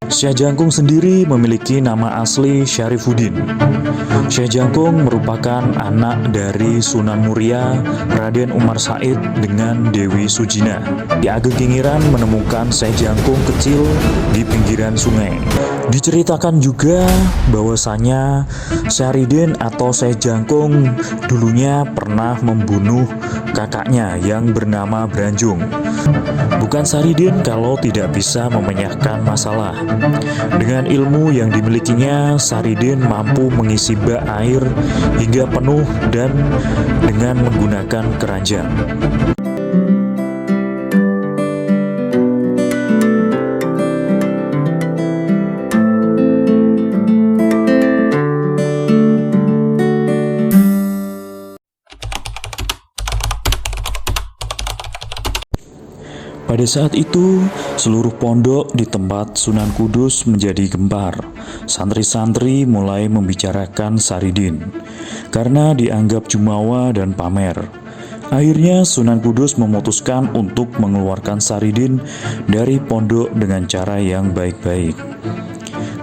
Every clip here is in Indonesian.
Syekh Jangkung sendiri memiliki nama asli Syarifuddin. Syekh Jangkung merupakan anak dari Sunan Muria, Raden Umar Said dengan Dewi Sujina. Ki Ageng Kingiran menemukan Syekh Jangkung kecil di pinggiran sungai. Diceritakan juga bahwasanya Syaridin atau Syekh Jangkung dulunya pernah membunuh kakaknya yang bernama Branjung. Bukan Syaridin kalau tidak bisa memecahkan masalah. Dengan ilmu yang dimilikinya, Syaridin mampu mengisi bak air hingga penuh dan dengan menggunakan keranjang. Pada saat itu, seluruh pondok di tempat Sunan Kudus menjadi gempar. Santri-santri mulai membicarakan Syaridin karena dianggap jumawa dan pamer. Akhirnya Sunan Kudus memutuskan untuk mengeluarkan Syaridin dari pondok dengan cara yang baik-baik.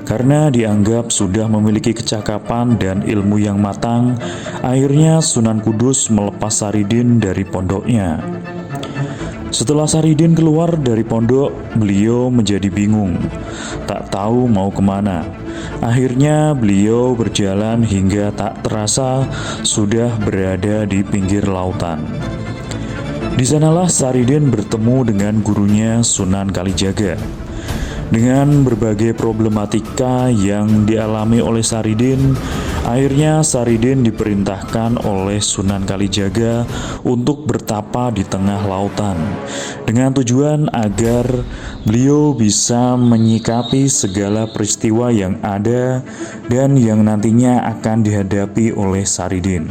Karena dianggap sudah memiliki kecakapan dan ilmu yang matang, akhirnya Sunan Kudus melepas Syaridin dari pondoknya. Setelah Syaridin keluar dari pondok, beliau menjadi bingung, tak tahu mau kemana. Akhirnya beliau berjalan hingga tak terasa sudah berada di pinggir lautan. Di sanalah Syaridin bertemu dengan gurunya Sunan Kalijaga. Dengan berbagai problematika yang dialami oleh Syaridin, akhirnya Syaridin diperintahkan oleh Sunan Kalijaga untuk bertapa di tengah lautan, dengan tujuan agar beliau bisa menyikapi segala peristiwa yang ada dan yang nantinya akan dihadapi oleh Syaridin.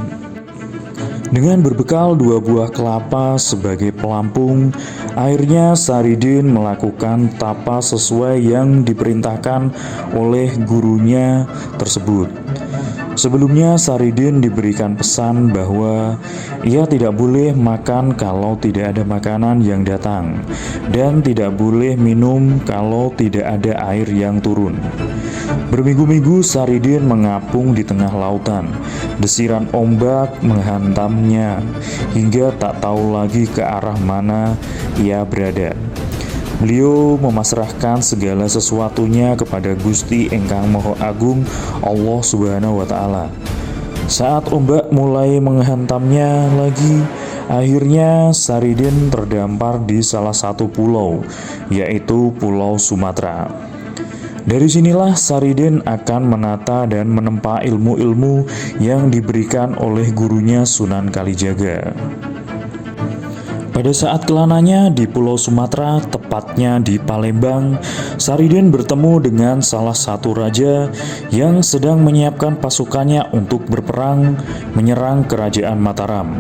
Dengan berbekal 2 buah kelapa sebagai pelampung, akhirnya Syaridin melakukan tapa sesuai yang diperintahkan oleh gurunya tersebut. Sebelumnya Syaridin diberikan pesan bahwa ia tidak boleh makan kalau tidak ada makanan yang datang, dan tidak boleh minum kalau tidak ada air yang turun. Berminggu-minggu Syaridin mengapung di tengah lautan. Desiran ombak menghantamnya hingga tak tahu lagi ke arah mana ia berada. Beliau memasrahkan segala sesuatunya kepada Gusti Ingkang Maha Agung, Allah Subhanahu wa Ta'ala. Saat ombak mulai menghantamnya lagi, akhirnya Syaridin terdampar di salah satu pulau, yaitu Pulau Sumatera. Dari sinilah Syaridin akan menata dan menempa ilmu-ilmu yang diberikan oleh gurunya Sunan Kalijaga. Pada saat kelananya di Pulau Sumatera, tepatnya di Palembang, Syaridin bertemu dengan salah satu raja yang sedang menyiapkan pasukannya untuk berperang menyerang kerajaan Mataram.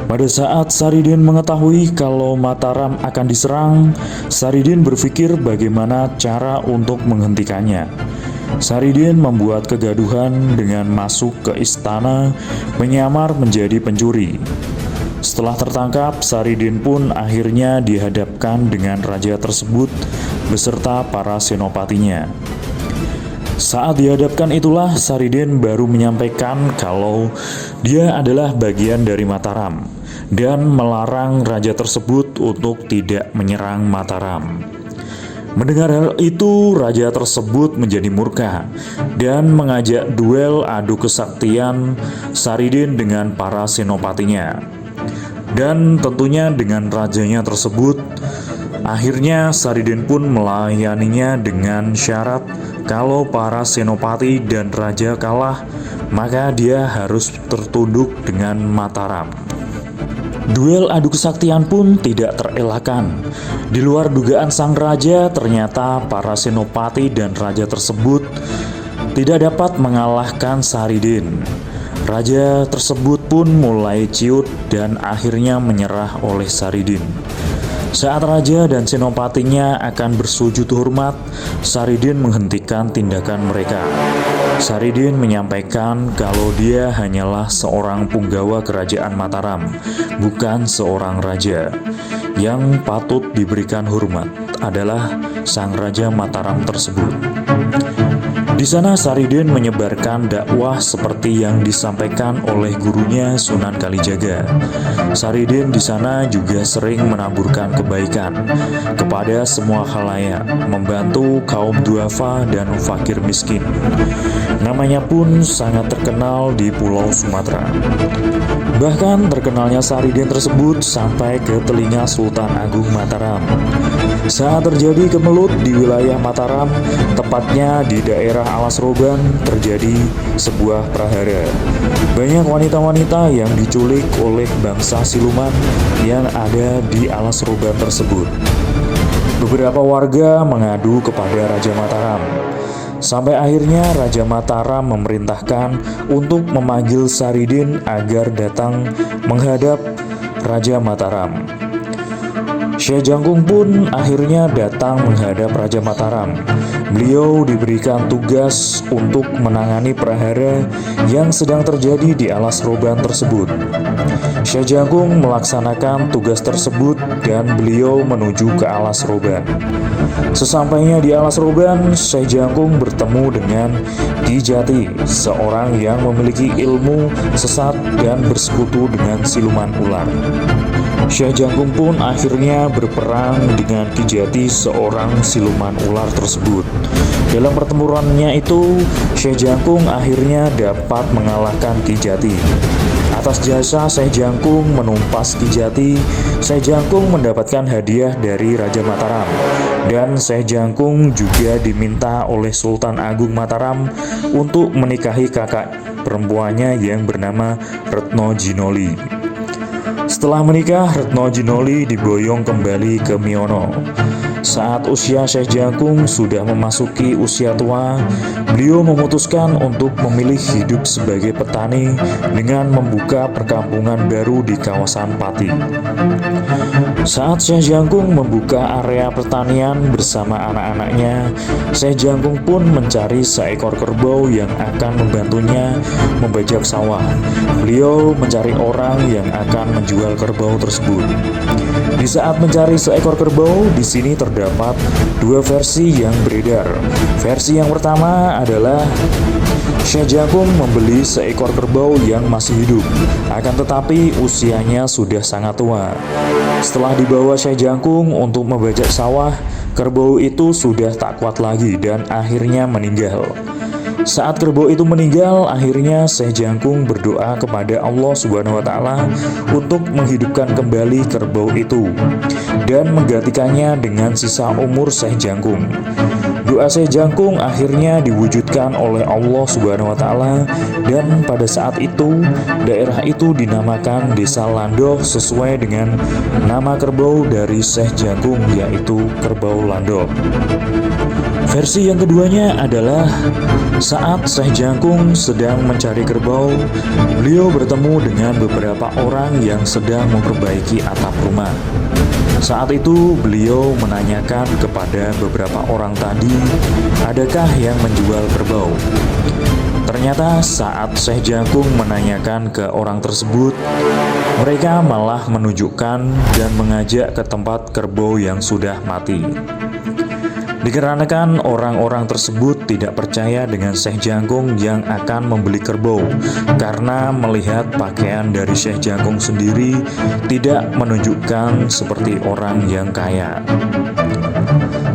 Pada saat Syaridin mengetahui kalau Mataram akan diserang, Syaridin berpikir bagaimana cara untuk menghentikannya. Syaridin membuat kegaduhan dengan masuk ke istana, menyamar menjadi pencuri. Setelah tertangkap, Syaridin pun akhirnya dihadapkan dengan raja tersebut beserta para senopatinya. Saat dihadapkan itulah Syaridin baru menyampaikan kalau dia adalah bagian dari Mataram dan melarang raja tersebut untuk tidak menyerang Mataram. Mendengar hal itu, raja tersebut menjadi murka dan mengajak duel adu kesaktian Syaridin dengan para senopatinya. Dan tentunya dengan rajanya tersebut, akhirnya Syaridin pun melayaninya dengan syarat kalau para senopati dan raja kalah, maka dia harus tertunduk dengan Mataram. Duel adu kesaktian pun tidak terelakkan. Di luar dugaan sang raja, ternyata para senopati dan raja tersebut tidak dapat mengalahkan Syaridin. Raja tersebut pun mulai ciut dan akhirnya menyerah oleh Syaridin. Saat raja dan senopatinya akan bersujud hormat, Syaridin menghentikan tindakan mereka. Syaridin menyampaikan kalau dia hanyalah seorang punggawa kerajaan Mataram, bukan seorang raja yang patut diberikan hormat. adalah sang Raja Mataram tersebut. Di sana Saridin menyebarkan dakwah seperti yang disampaikan oleh gurunya Sunan Kalijaga. Saridin di sana juga sering menaburkan kebaikan kepada semua khalayak, membantu kaum duafa dan fakir miskin. Namanya pun sangat terkenal di Pulau Sumatera. Bahkan terkenalnya Saridin tersebut sampai ke telinga Sultan Agung Mataram. Saat terjadi kemelut di wilayah Mataram, tepatnya di daerah Alas Roban, terjadi sebuah prahara. Banyak wanita-wanita yang diculik oleh bangsa siluman yang ada di Alas Roban tersebut. Beberapa warga mengadu kepada Raja Mataram. Sampai akhirnya Raja Mataram memerintahkan untuk memanggil Saridin agar datang menghadap Raja Mataram. Syekh Jangkung pun akhirnya datang menghadap Raja Mataram. Beliau diberikan tugas untuk menangani prahara yang sedang terjadi di Alas Roban tersebut. Syekh Jangkung melaksanakan tugas tersebut dan beliau menuju ke Alas Roban. Sesampainya di Alas Roban, Syekh Jangkung bertemu dengan Ki Jati, seorang yang memiliki ilmu sesat dan bersekutu dengan siluman ular. Syekh Jangkung pun akhirnya berperang dengan Ki Jati, seorang siluman ular tersebut. Dalam pertempurannya itu, Syekh Jangkung akhirnya dapat mengalahkan Ki Jati. Atas jasa Syekh Jangkung menumpas Ki Jati, Syekh Jangkung mendapatkan hadiah dari Raja Mataram. Dan Syekh Jangkung juga diminta oleh Sultan Agung Mataram untuk menikahi kakak perempuannya yang bernama Retno Jinoli. Setelah menikah, Retno Jinoli diboyong kembali ke Miono. Saat usia Syekh Jangkung sudah memasuki usia tua, beliau memutuskan untuk memilih hidup sebagai petani dengan membuka perkampungan baru di kawasan Pati. Saat Syekh Jangkung membuka area pertanian bersama anak-anaknya, Syekh Jangkung pun mencari seekor kerbau yang akan membantunya membajak sawah. Beliau mencari orang yang akan menjual kerbau tersebut. Di saat mencari seekor kerbau, di sini terdapat dua versi yang beredar. Versi yang pertama adalah Syekh Jangkung membeli seekor kerbau yang masih hidup, akan tetapi usianya sudah sangat tua. Setelah dibawa Syekh Jangkung untuk membajak sawah, kerbau itu sudah tak kuat lagi dan akhirnya meninggal. Saat kerbau itu meninggal, akhirnya Syekh Jangkung berdoa kepada Allah Subhanahu wa Ta'ala untuk menghidupkan kembali kerbau itu dan menggantikannya dengan sisa umur Syekh Jangkung. Doa Syekh Jangkung akhirnya diwujudkan oleh Allah Subhanahu wa Ta'ala, dan pada saat itu daerah itu dinamakan Desa Landoh sesuai dengan nama kerbau dari Syekh Jangkung, yaitu Kerbau Landoh. Versi yang keduanya adalah saat Syekh Jangkung sedang mencari kerbau, beliau bertemu dengan beberapa orang yang sedang memperbaiki atap rumah. Saat itu beliau menanyakan kepada beberapa orang tadi, adakah yang menjual kerbau? Ternyata saat Syekh Jangkung menanyakan ke orang tersebut, mereka malah menunjukkan dan mengajak ke tempat kerbau yang sudah mati. Dikarenakan orang-orang tersebut tidak percaya dengan Syekh Jangkung yang akan membeli kerbau, karena melihat pakaian dari Syekh Jangkung sendiri tidak menunjukkan seperti orang yang kaya.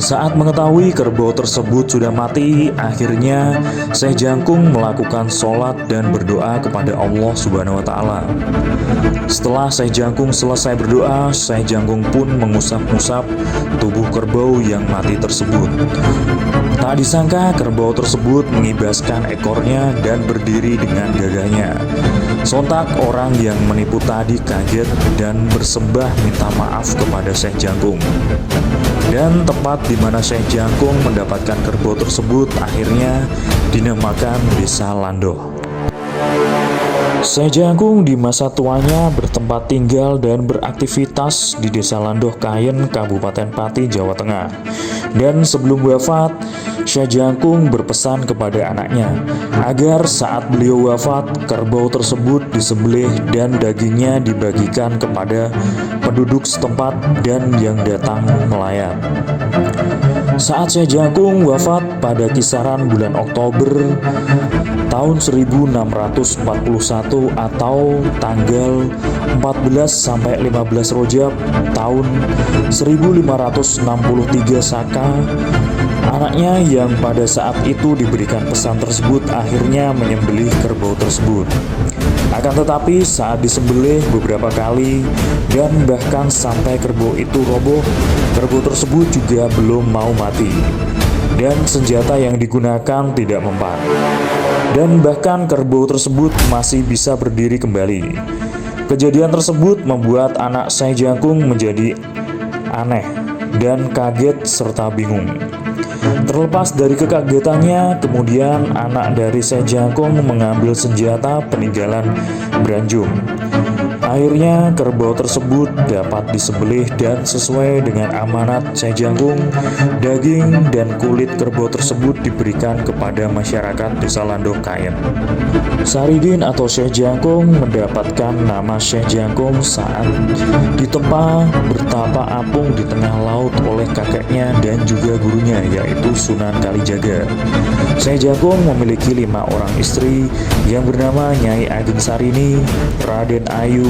Saat mengetahui kerbau tersebut sudah mati, akhirnya Syekh Jangkung melakukan sholat dan berdoa kepada Allah Subhanahu wa Ta'ala. Setelah Syekh Jangkung selesai berdoa, Syekh Jangkung pun mengusap-ngusap tubuh kerbau yang mati tersebut. Tak disangka kerbau tersebut mengibaskan ekornya dan berdiri dengan gagahnya. Sontak orang yang menipu tadi kaget dan bersembah minta maaf kepada Syekh Jangkung. Dan tepat di mana Syekh Jangkung mendapatkan kerbau tersebut akhirnya dinamakan Desa Landoh. Syekh Jangkung di masa tuanya bertempat tinggal dan beraktivitas di Desa Landoh Kayen, Kabupaten Pati, Jawa Tengah. Dan sebelum wafat, Syekh Jangkung berpesan kepada anaknya agar saat beliau wafat, kerbau tersebut disembelih dan dagingnya dibagikan kepada penduduk setempat dan yang datang melayat. Saat Syekh Jangkung wafat pada kisaran bulan Oktober tahun 1641 atau tanggal 14 sampai 15 Rajab tahun 1563 Saka, anaknya yang pada saat itu diberikan pesan tersebut akhirnya menyembelih kerbau tersebut. Akan tetapi saat disembelih beberapa kali dan bahkan sampai kerbau itu roboh, kerbau tersebut juga belum mau mati dan senjata yang digunakan tidak mempan. Dan bahkan kerbau tersebut masih bisa berdiri kembali. Kejadian tersebut membuat anak Syekh Jangkung menjadi aneh dan kaget serta bingung. Terlepas dari kekagetannya, kemudian anak dari Syekh Jangkung mengambil senjata peninggalan Branjung. Akhirnya kerbau tersebut dapat disembelih dan sesuai dengan amanat Syekh Jangkung, daging dan kulit kerbau tersebut diberikan kepada masyarakat desa Landoh Kayen. Saridin atau Syekh Jangkung mendapatkan nama Syekh Jangkung saat ditempa bertapa apung di tengah laut oleh kakeknya dan juga gurunya, yaitu Sunan Kalijaga. Syekh Jangkung memiliki 5 orang istri yang bernama Nyai Ageng Sarini, Raden Ayu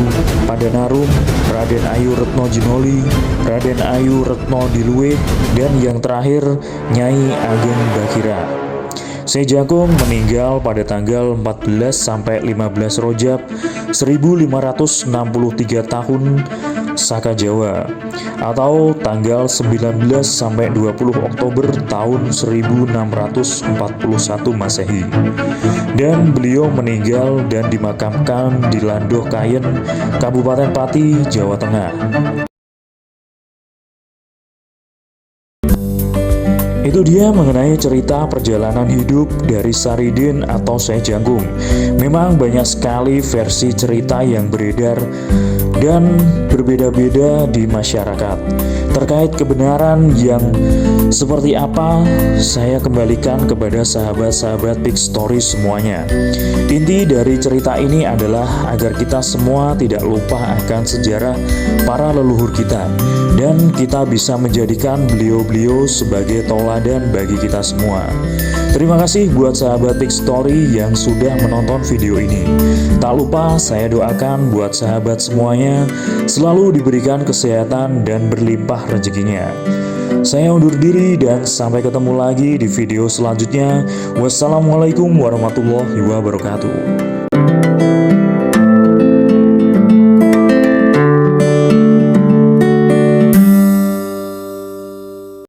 Padanarum, Raden Ayu Retno Jinoli, Raden Ayu Retno Diluwe, dan yang terakhir Nyai Ageng Bakira. Syekh Jangkung meninggal pada tanggal 14 sampai 15 Rajab 1563 tahun Saka Jawa atau tanggal 19 sampai 20 Oktober tahun 1641 Masehi. Dan beliau meninggal dan dimakamkan di Landoh Kayen, Kabupaten Pati, Jawa Tengah. Itu dia mengenai cerita perjalanan hidup dari Saridin atau Syekh Jangkung. Memang banyak sekali versi cerita yang beredar dan berbeda-beda di masyarakat. Terkait kebenaran yang seperti apa, saya kembalikan kepada sahabat-sahabat Big Story semuanya. Inti dari cerita ini adalah agar kita semua tidak lupa akan sejarah para leluhur kita, dan kita bisa menjadikan beliau-beliau sebagai tauladan bagi kita semua. Terima kasih buat sahabat Big Story yang sudah menonton video ini. Tak lupa saya doakan buat sahabat semuanya selalu diberikan kesehatan dan berlimpah rezekinya. Saya undur diri dan sampai ketemu lagi di video selanjutnya. Wassalamualaikum warahmatullahi wabarakatuh.